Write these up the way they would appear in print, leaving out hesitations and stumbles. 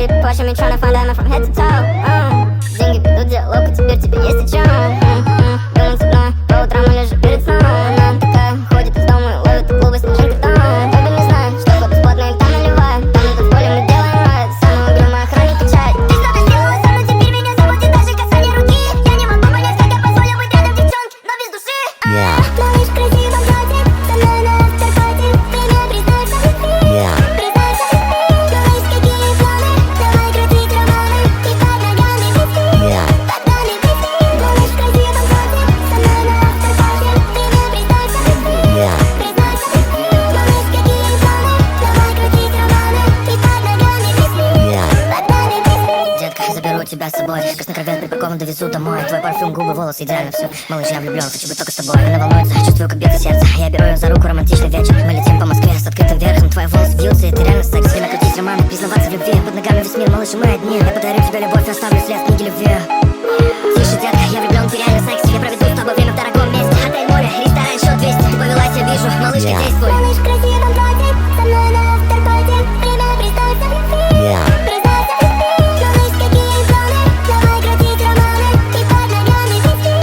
Keep pushing me, tryna find out from head to toe. Деньги ведут диалог, и теперь тебе есть о чем. Белым цепной, по утрам или же перед сном. Она такая, ходит из дома и ловит клубы снежинка там. Только не знаю, что год бесплатно их там наливают. Там идут в поле, мы делаем райд. Самый угрюмый охранник печать. Ты что-то сделала со мной, теперь меня заботит даже касание руки. Я не могу понять, как я позволю быть рядом девчонке, но без души. Малыш в красивом платье, со мной на авторпати. Время признаться в любви. Признаться в любви. Говоришь, какие планы, давай крутить романы. И под ногами близки. Под нами близки. Малыш в красивом платье, со мной на авторпати. Время признаться в любви. Признаться в любви. Малыш, какие планы, давай крутить романы. И под ногами близки. Под нами близки. Детка, заберу тебя с собой. Краснокровен припаркован, довезу домой. Твой парфюм, губы, волосы, идеально все. Малыш, я влюблен, хочу быть только с тобой. Она волнуется, чувствую, как бьется сердце. Я беру ее за руку, романтичный вечер. Мы летим по Москве с открытым верхом. Твои волосы бьются, и ты реально секс. Время крутить романы, признаваться в любви. Под ногами весь мир, малыш, и мы одни. Я подарю тебе любовь и оставлю след в книге любви. Тише, детка, я влюблен, ты реально секси. Я проведу с тобой время в дорогом месте. Отель, море, ресторан, счет 200. Ты повелась, я вижу, малышка, действуй. Малыш в красивом платье, со мной на авторпати. Время признаться в любви. Признаться в любви. Малыш, какие планы, давай крутить романы. И под ногами близки.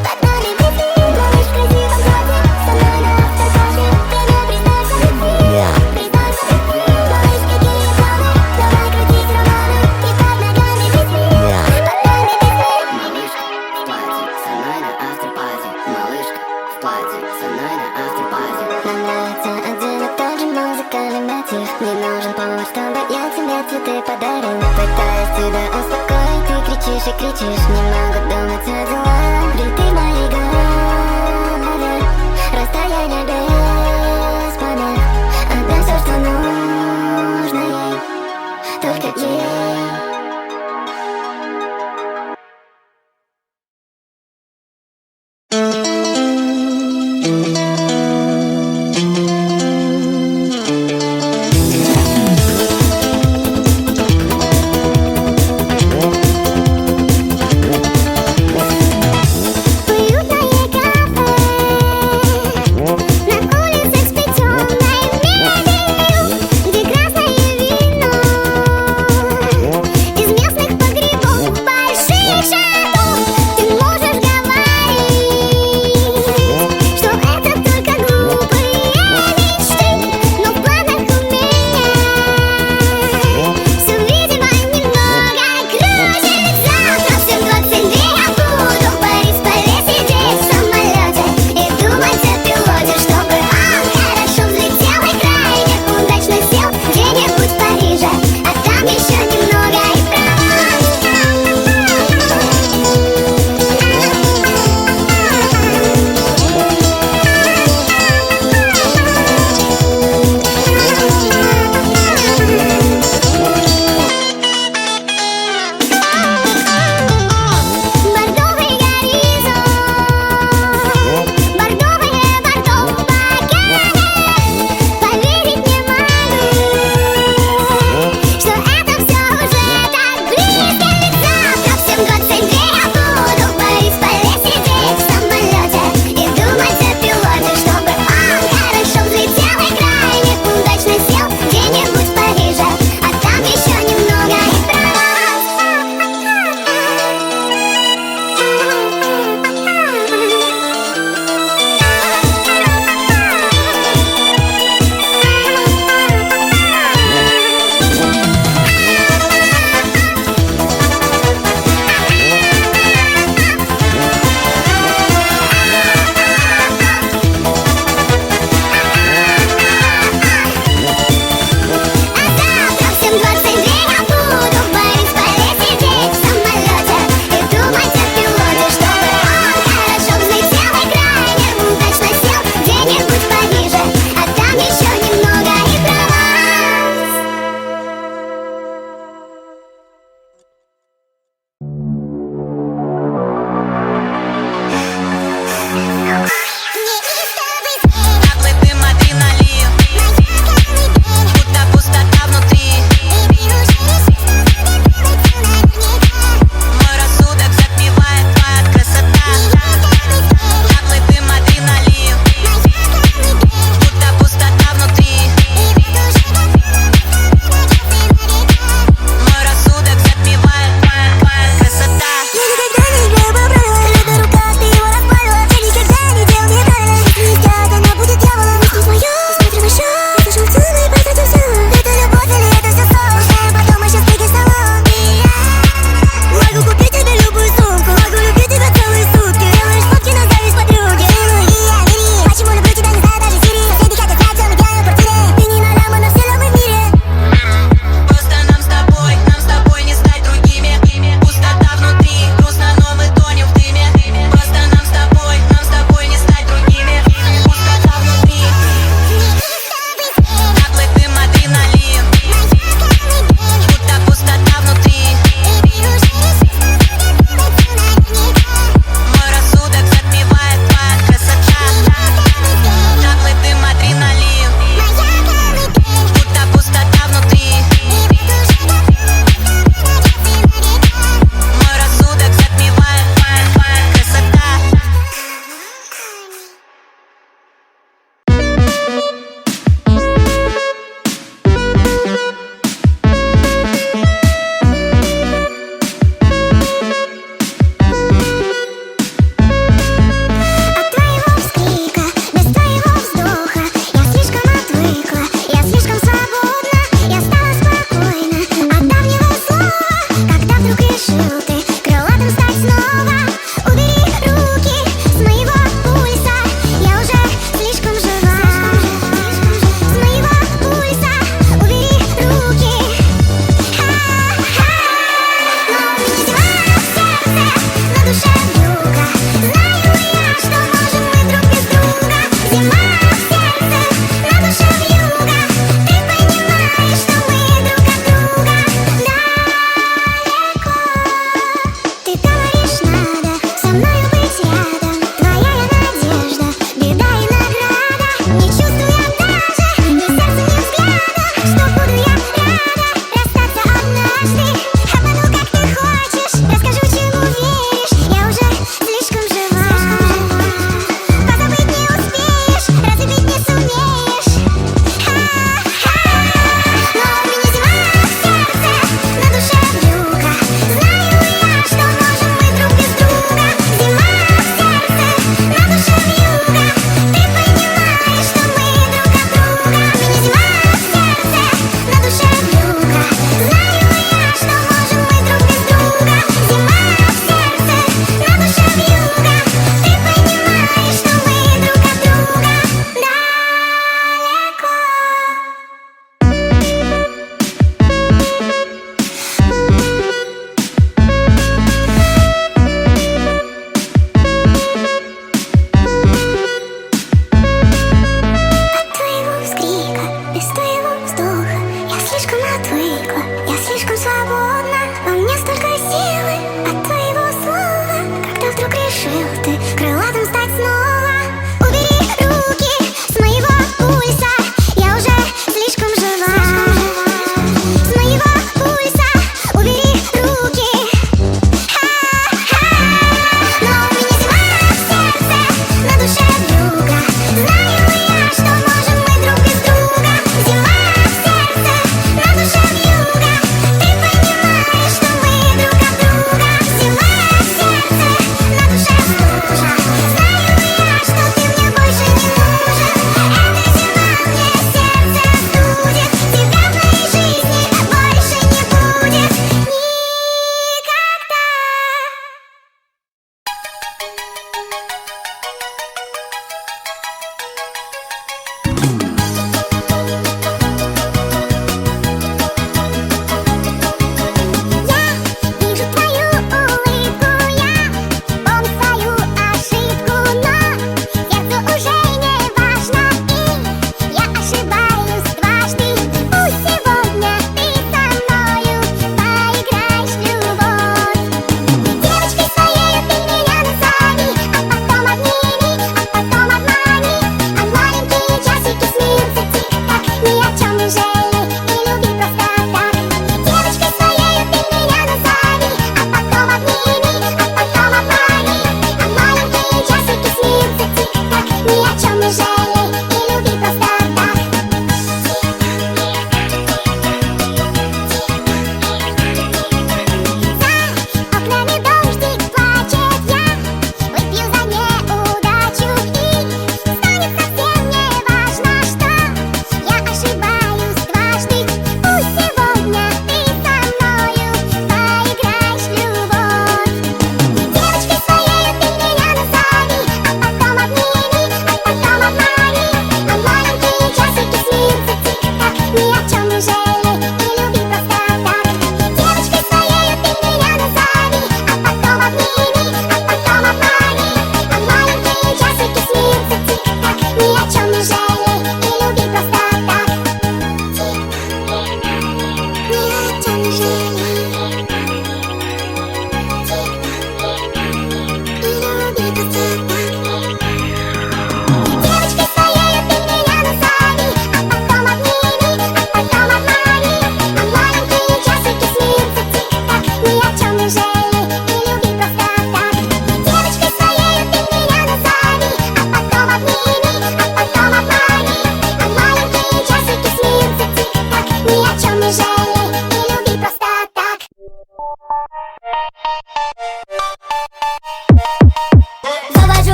Под нами близки. Малыш в красивом платье, со мной на авторпати. Время признаться в любви. Признаться в любви. Малыш, какие планы, давай крутить романы. И под ногами близки. Под нами близки. Малышка в платье, со мной на авторпати. Малышка в платье, со мной на авторпати. Нам нравится один и тот же музыкальный мотив. Мне нужен повод, чтобы я тебе цветы подарил. Пытаюсь тебя успокоить, ты кричишь и кричишь. Не могу думать о делах, ведь ты в моей голове. Расстояние без